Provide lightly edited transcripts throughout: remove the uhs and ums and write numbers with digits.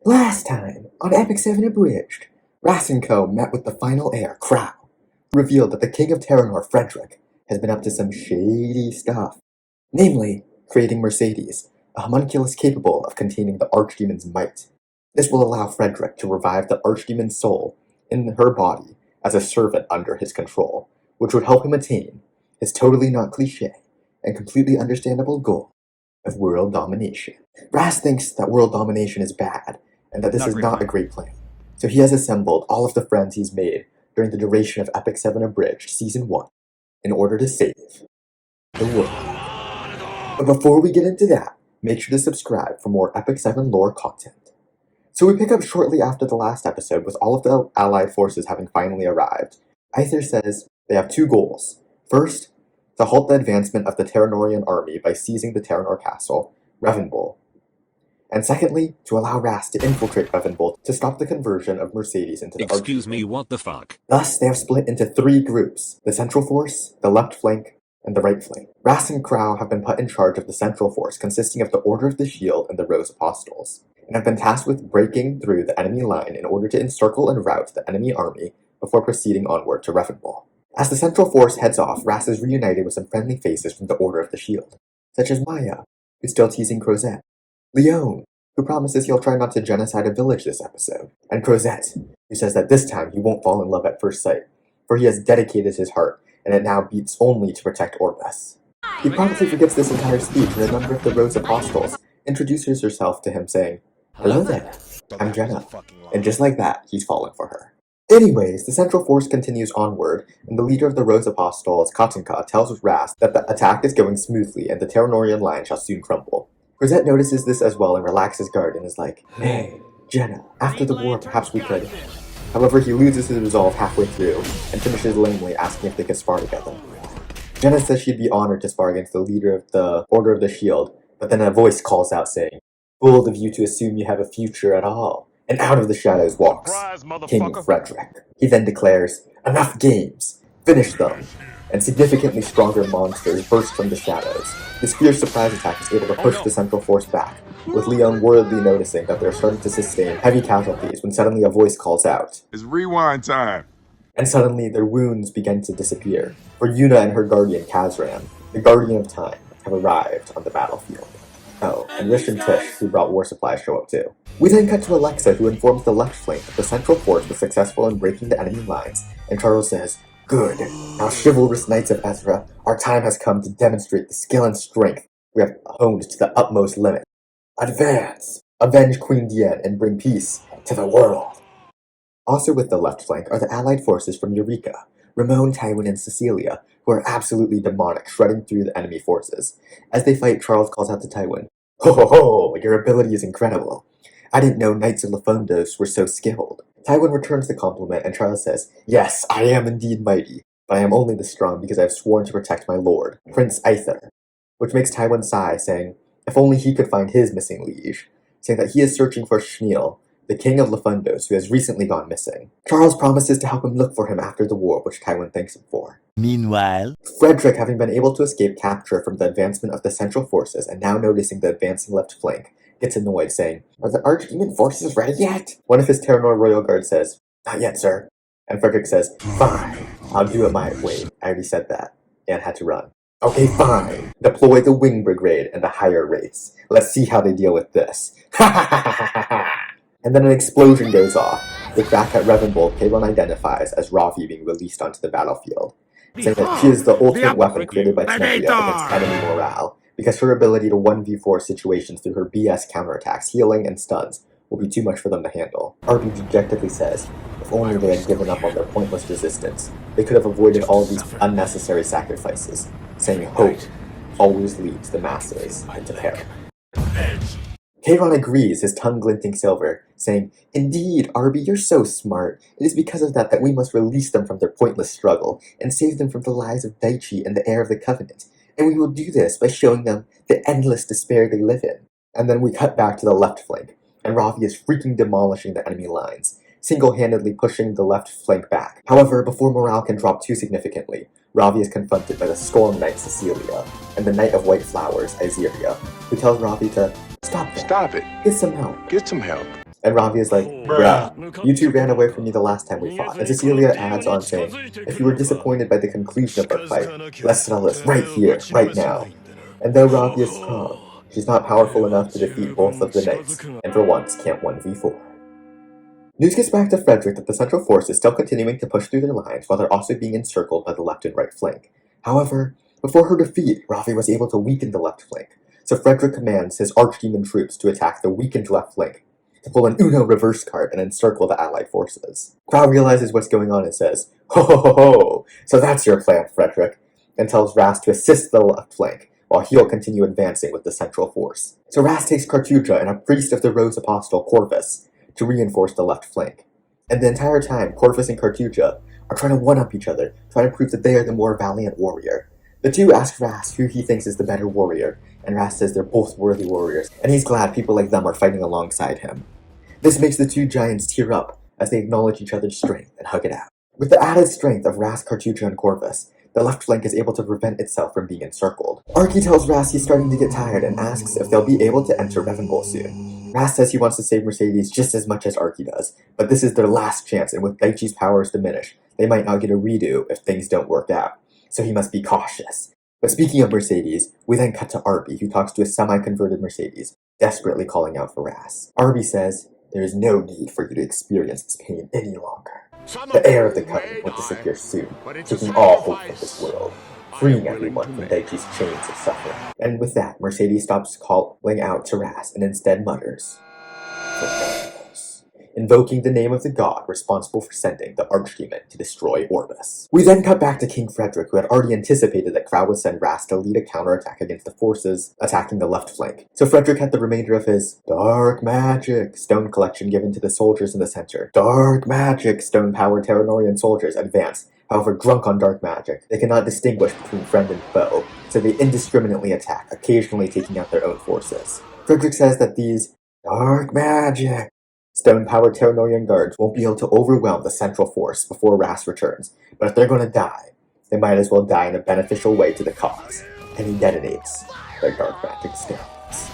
Last time, on Epic 7 Abridged, Ras & Co. met with the final heir, Crow, who revealed that the King of Terra Noir, Vildred, has been up to some shady stuff. Namely, creating Mercedes, a homunculus capable of containing the Archdemon's might. This will allow Vildred to revive the Archdemon's soul in her body as a servant under his control, which would help him attain his totally not cliché and completely understandable goal of world domination. Ras thinks that world domination is bad, and that this is not a great plan. So he has assembled all of the friends he's made during the duration of Epic 7 Abridged Season 1 in order to save the world. But before we get into that, make sure to subscribe for more Epic 7 lore content. So we pick up shortly after the last episode with all of the allied forces having finally arrived. Aether says they have two goals. First, to halt the advancement of the Terra Noirian army by seizing the Terra Noir castle, Revenbull. And secondly, to allow Ras to infiltrate Revenbull to stop the conversion of Mercedes into the Archdeacon. Excuse me, what the fuck? Thus, they have split into three groups: the Central Force, the Left Flank, and the Right Flank. Ras and Crow have been put in charge of the Central Force, consisting of the Order of the Shield and the Rose Apostles, and have been tasked with breaking through the enemy line in order to encircle and rout the enemy army before proceeding onward to Revenbull. As the Central Force heads off, Ras is reunited with some friendly faces from the Order of the Shield, such as Maya, who's still teasing Crozet, Leon, who promises he'll try not to genocide a village this episode, and Crozet, who says that this time he won't fall in love at first sight, for he has dedicated his heart, and it now beats only to protect Orbis. He promptly forgets this entire speech when a member of the Rose Apostles introduces herself to him saying, "Hello there, I'm Jenna," and just like that, he's fallen for her. Anyways, the Central Force continues onward, and the leader of the Rose Apostles, Katinka, tells Ras that the attack is going smoothly and the Terra Noirian line shall soon crumble. Crozet notices this as well and relaxes guard and is like, "Hey, Jenna, after the war perhaps we could." However, he loses his resolve halfway through and finishes lamely asking if they could spar together. Jenna says she'd be honored to spar against the leader of the Order of the Shield, but then a voice calls out saying, "Bold of you to assume you have a future at all." And out of the shadows walks King Vildred. He then declares, "Enough games! Finish them!" And significantly stronger monsters burst from the shadows. This fierce surprise attack is able to push the Central Force back, with Leon worriedly noticing that they're starting to sustain heavy casualties when suddenly a voice calls out, "It's rewind time!" And suddenly their wounds begin to disappear, for Yuna and her guardian Kazran, the Guardian of Time, have arrived on the battlefield. Oh, and Rish and Tish, who brought war supplies, show up too. We then cut to Alexa, who informs the Left Flank that the Central Force was successful in breaking the enemy lines, and Charles says, "Good. Now, chivalrous Knights of Ezra, our time has come to demonstrate the skill and strength we have honed to the utmost limit. Advance! Avenge Queen Diane and bring peace to the world." Also with the Left Flank are the allied forces from Eureka, Ramon, Tywin, and Cecilia, who are absolutely demonic, shredding through the enemy forces. As they fight, Charles calls out to Tywin, "Ho ho ho! Your ability is incredible. I didn't know Knights of Lefondos were so skilled." Tywin returns the compliment, and Charles says, "Yes, I am indeed mighty, but I am only this strong because I have sworn to protect my lord, Prince Aether," which makes Tywin sigh, saying, if only he could find his missing liege, saying that he is searching for Schneel, the king of Lefondos, who has recently gone missing. Charles promises to help him look for him after the war, which Tywin thanks him for. Meanwhile, Vildred, having been able to escape capture from the advancement of the Central Forces and now noticing the advancing left flank, gets annoyed, saying, "Are the Archdemon forces ready yet?" One of his Terra Noir Royal Guard says, "Not yet, sir." And Vildred says, "Fine, I'll do it my way." I already said that, and had to run. "Okay, fine. Deploy the Wing Brigade and the higher race. Let's see how they deal with this." Ha ha ha ha ha! And then an explosion goes off, with back at Revenbull, Kayron identifies as Ravi being released onto the battlefield, saying that she is the ultimate weapon created by Tenebria against enemy morale, because her ability to 1v4 situations through her BS counterattacks, healing, and stuns will be too much for them to handle. Arby dejectedly says, if only they had given up on their pointless resistance, they could have avoided all these unnecessary sacrifices, saying hope always leads the masses into peril. Kayron agrees, his tongue glinting silver, saying, "Indeed, Arby, you're so smart. It is because of that we must release them from their pointless struggle, and save them from the lies of Daichi and the heir of the Covenant. And we will do this by showing them the endless despair they live in." And then we cut back to the left flank, and Ravi is freaking demolishing the enemy lines, single-handedly pushing the left flank back. However, before morale can drop too significantly, Ravi is confronted by the Storm Knight Cecilia and the Knight of White Flowers, Izeria, who tells Ravi to stop it. Stop it. Get some help. Get some help. And Ravi is like, bruh, you two ran away from me the last time we fought. And Cecilia adds on saying, if you were disappointed by the conclusion of our fight, let's settle this right here, right now. And though Ravi is strong, she's not powerful enough to defeat both of the knights, and for once can't 1v4. News gets back to Frederick that the Central Force is still continuing to push through their lines while they're also being encircled by the left and right flank. However, before her defeat, Ravi was able to weaken the left flank, so Frederick commands his Archdemon troops to attack the weakened left flank, to pull an Uno reverse card and encircle the allied forces. Crow realizes what's going on and says, ho ho ho ho, so that's your plan, Frederick, and tells Ras to assist the left flank, while he'll continue advancing with the Central Force. So Ras takes Cartuja and a priest of the Rose Apostle, Corvus, to reinforce the left flank. And the entire time, Corvus and Cartuja are trying to one-up each other, trying to prove that they are the more valiant warrior. The two ask Ras who he thinks is the better warrior, and Ras says they're both worthy warriors, and he's glad people like them are fighting alongside him. This makes the two giants tear up as they acknowledge each other's strength and hug it out. With the added strength of Ras, Cartuja, and Corvus, the left flank is able to prevent itself from being encircled. Archie tells Ras he's starting to get tired and asks if they'll be able to enter Revenbull soon. Ras says he wants to save Mercedes just as much as Archie does, but this is their last chance, and with Daichi's powers diminished, they might not get a redo if things don't work out, so he must be cautious. But speaking of Mercedes, we then cut to Arby, who talks to a semi-converted Mercedes, desperately calling out for Ras. Arby says, there is no need for you to experience this pain any longer. The heir of the Covenant will disappear soon, taking all hope from this world, freeing everyone from Daichi's chains of suffering. And with that, Mercedes stops calling out to Ras and instead mutters, for Thanos, invoking the name of the god responsible for sending the Archdemon to destroy Orbis. We then cut back to King Frederick, who had already anticipated that Crow would send Ras to lead a counterattack against the forces attacking the left flank. So Frederick had the remainder of his Dark Magic stone collection given to the soldiers in the center. Dark Magic stone-powered Terra Noir soldiers advance. However, drunk on dark magic, they cannot distinguish between friend and foe, so they indiscriminately attack, occasionally taking out their own forces. Frederick says that these Dark Magic stone-powered Terra Noir guards won't be able to overwhelm the Central Force before Ras returns, but if they're going to die, they might as well die in a beneficial way to the cause, and he detonates their Dark Magic stones.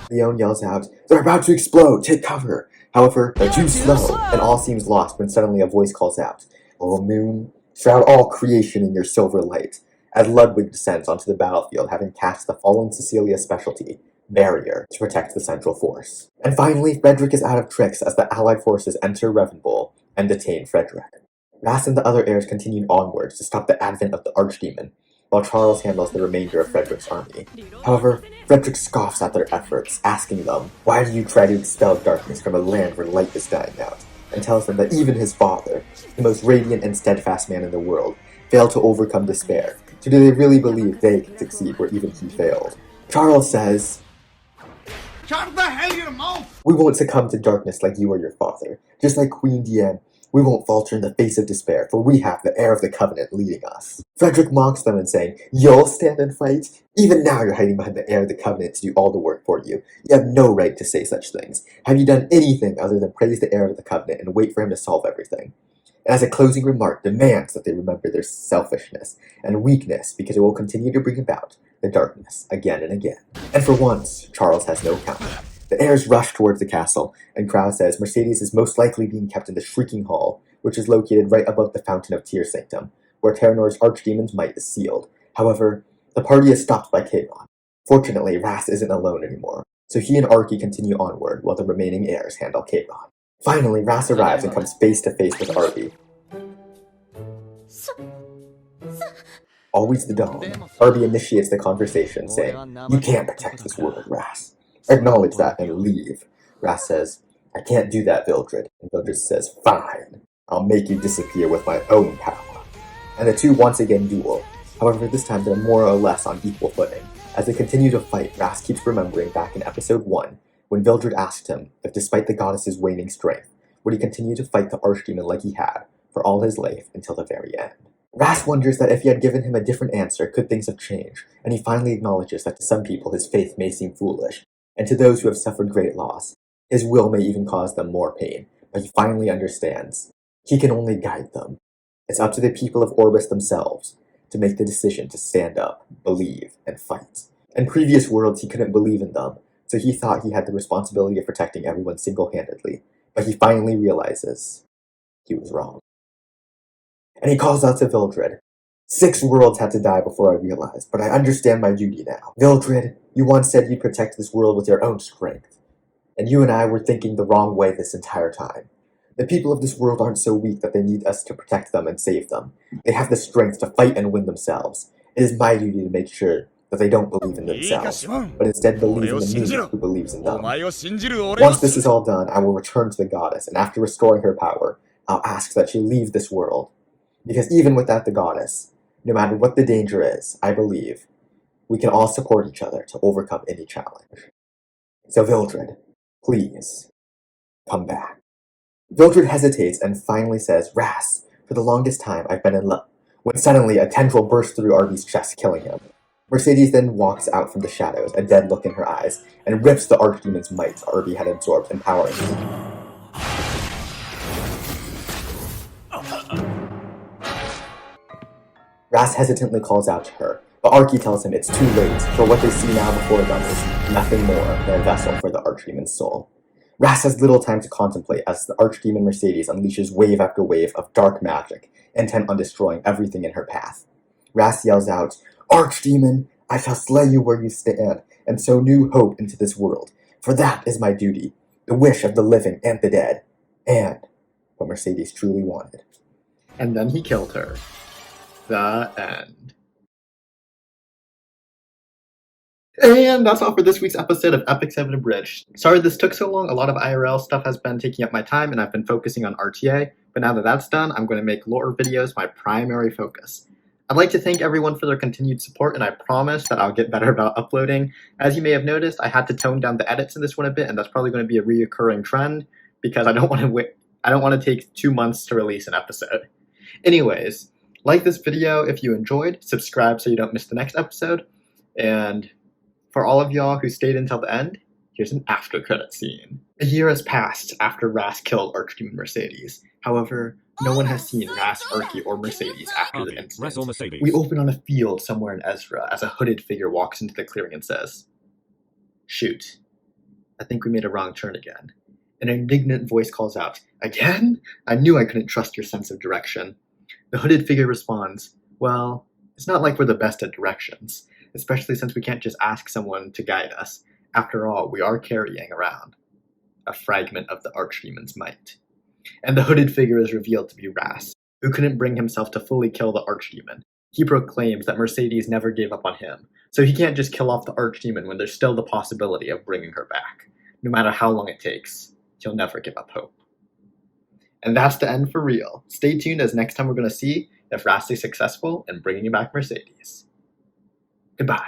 Leon yells out, they're about to explode, take cover! However, they're too slow, and all seems lost when suddenly a voice calls out, O moon, shroud all creation in your silver light, as Ludwig descends onto the battlefield, having cast the fallen Cecilia specialty, Barrier, to protect the Central Force. And finally, Frederick is out of tricks as the Allied forces enter Revenbull and detain Frederick. Ras and the other heirs continue onwards to stop the advent of the Archdemon, while Charles handles the remainder of Frederick's army. However, Frederick scoffs at their efforts, asking them, why do you try to expel darkness from a land where light is dying out? And tells them that even his father, the most radiant and steadfast man in the world, failed to overcome despair. So do they really believe they can succeed where even he failed? Charles says, shut the hell your mouth! We won't succumb to darkness like you or your father. Just like Queen Diane, we won't falter in the face of despair, for we have the heir of the Covenant leading us. Frederick mocks them and saying, you'll stand and fight? Even now you're hiding behind the heir of the Covenant to do all the work for you. You have no right to say such things. Have you done anything other than praise the heir of the Covenant and wait for him to solve everything? And as a closing remark, demands that they remember their selfishness and weakness, because it will continue to bring about the darkness again and again. And for once, Charles has no counter. The heirs rush towards the castle, and Crow says Mercedes is most likely being kept in the Shrieking Hall, which is located right above the Fountain of Tear Sanctum, where Terra Noir's Archdemon's might is sealed. However, the party is stopped by Kayron. Fortunately, Ras isn't alone anymore, so he and Archie continue onward while the remaining heirs handle Kayron. Finally, Ras arrives and comes face to face with Arby. Always the Dawn, Arby initiates the conversation, saying, you can't protect this world, Ras. Acknowledge that and leave. Ras says, I can't do that, Vildred. And Vildred says, fine. I'll make you disappear with my own power. And the two once again duel. However, this time they're more or less on equal footing. As they continue to fight, Ras keeps remembering back in episode 1, when Vildred asked him if despite the goddess's waning strength, would he continue to fight the Archdemon like he had, for all his life until the very end. Ras wonders that if he had given him a different answer, could things have changed, and he finally acknowledges that to some people his faith may seem foolish, and to those who have suffered great loss, his will may even cause them more pain, but he finally understands. He can only guide them. It's up to the people of Orbis themselves to make the decision to stand up, believe, and fight. In previous worlds he couldn't believe in them, so he thought he had the responsibility of protecting everyone single-handedly, But he finally realizes he was wrong. And he calls out to Vildred. 6 worlds had to die before I realized, but I understand my duty now. Vildred, you once said you'd protect this world with your own strength. And you and I were thinking the wrong way this entire time. The people of this world aren't so weak that they need us to protect them and save them. They have the strength to fight and win themselves. It is my duty to make sure that they don't believe in themselves, but instead believe in the me who believes in them. Once this is all done, I will return to the goddess, and after restoring her power, I'll ask that she leave this world. Because even without the goddess, no matter what the danger is, I believe, we can all support each other to overcome any challenge. So Vildred, please, come back. Vildred hesitates and finally says, Ras, for the longest time I've been in love. When suddenly a tendril bursts through Arby's chest, killing him. Mercedes then walks out from the shadows, a dead look in her eyes, and rips the Archdemon's might Arby had absorbed, empowering him. Ras hesitantly calls out to her, but Archie tells him it's too late, for what they see now before them is nothing more than a vessel for the Archdemon's soul. Ras has little time to contemplate as the Archdemon Mercedes unleashes wave after wave of dark magic, intent on destroying everything in her path. Ras yells out, Archdemon, I shall slay you where you stand, and sow new hope into this world, for that is my duty, the wish of the living and the dead, and what Mercedes truly wanted. And then he killed her. The end. And that's all for this week's episode of Epic 7 Abridged. Sorry this took so long, a lot of IRL stuff has been taking up my time and I've been focusing on RTA, but now that that's done, I'm going to make lore videos my primary focus. I'd like to thank everyone for their continued support, and I promise that I'll get better about uploading. As you may have noticed, I had to tone down the edits in this one a bit, and that's probably going to be a reoccurring trend, because I don't want to take 2 months to release an episode. Anyways, like this video if you enjoyed, subscribe so you don't miss the next episode, and for all of y'all who stayed until the end, here's an after credit scene. A year has passed after Ras killed Archdemon Mercedes. However, no one has seen Ras, Archie, or Mercedes after the incident. We open on a field somewhere in Ezra as a hooded figure walks into the clearing and says, Shoot, I think we made a wrong turn again. An indignant voice calls out, Again? I knew I couldn't trust your sense of direction. The hooded figure responds, Well, it's not like we're the best at directions, especially since we can't just ask someone to guide us. After all, we are carrying around a fragment of the Archdemon's might. And the hooded figure is revealed to be Ras, who couldn't bring himself to fully kill the Archdemon. He proclaims that Mercedes never gave up on him, so he can't just kill off the Archdemon when there's still the possibility of bringing her back. No matter how long it takes, he'll never give up hope. And that's the end for real. Stay tuned, as next time we're going to see if Ras is successful in bringing back Mercedes. Goodbye.